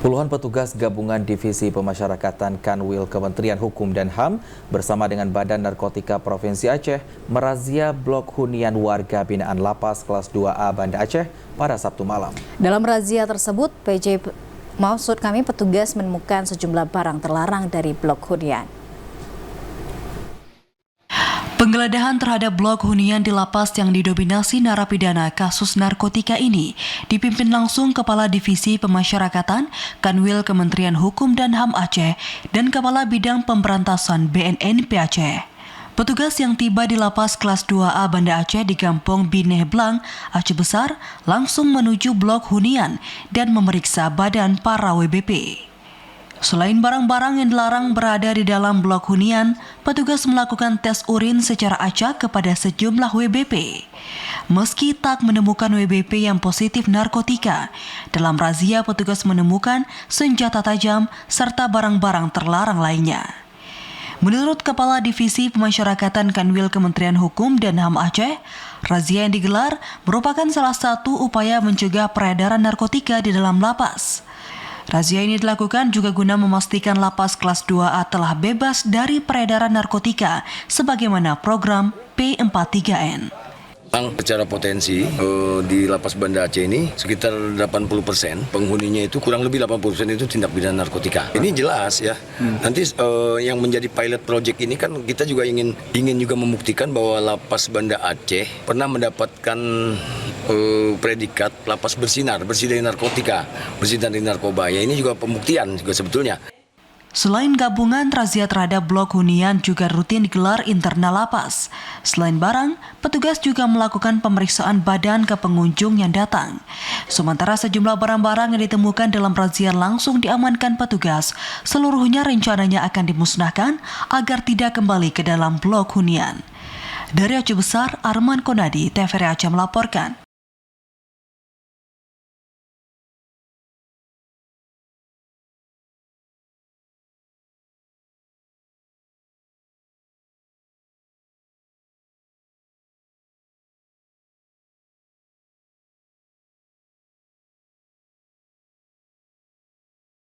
Puluhan petugas gabungan Divisi Pemasyarakatan Kanwil Kementerian Hukum dan HAM bersama dengan Badan Narkotika Provinsi Aceh merazia blok hunian warga binaan Lapas Kelas 2A Banda Aceh pada Sabtu malam. Dalam razia tersebut, petugas menemukan sejumlah barang terlarang dari blok hunian. Penggeledahan terhadap blok hunian di lapas yang didominasi narapidana kasus narkotika ini dipimpin langsung Kepala Divisi Pemasyarakatan Kanwil Kementerian Hukum dan HAM Aceh dan Kepala Bidang Pemberantasan BNNP Aceh. Petugas yang tiba di Lapas Kelas 2A Banda Aceh di Kampung Bineh Blang, Aceh Besar, langsung menuju blok hunian dan memeriksa badan para WBP. Selain barang-barang yang dilarang berada di dalam blok hunian, petugas melakukan tes urin secara acak kepada sejumlah WBP. Meski tak menemukan WBP yang positif narkotika, dalam razia petugas menemukan senjata tajam serta barang-barang terlarang lainnya. Menurut Kepala Divisi Pemasyarakatan Kanwil Kementerian Hukum dan HAM Aceh, razia yang digelar merupakan salah satu upaya mencegah peredaran narkotika di dalam lapas. Razia ini dilakukan juga guna memastikan Lapas Kelas 2A telah bebas dari peredaran narkotika sebagaimana program P43N. Secara potensi di Lapas Banda Aceh ini sekitar 80% penghuninya itu kurang lebih 80% itu tindak pidana narkotika. Ini jelas ya. Nanti yang menjadi pilot project ini kan kita juga ingin juga membuktikan bahwa Lapas Banda Aceh pernah mendapatkan predikat lapas bersih dari narkotika, bersih dari narkoba. Ya ini juga pembuktian juga sebetulnya. Selain gabungan, razia terhadap blok hunian juga rutin digelar internal lapas. Selain barang, petugas juga melakukan pemeriksaan badan ke pengunjung yang datang. Sementara sejumlah barang-barang yang ditemukan dalam razia langsung diamankan petugas, seluruhnya rencananya akan dimusnahkan agar tidak kembali ke dalam blok hunian. Dari Aceh Besar, Arman Konadi, TVRI Aceh melaporkan.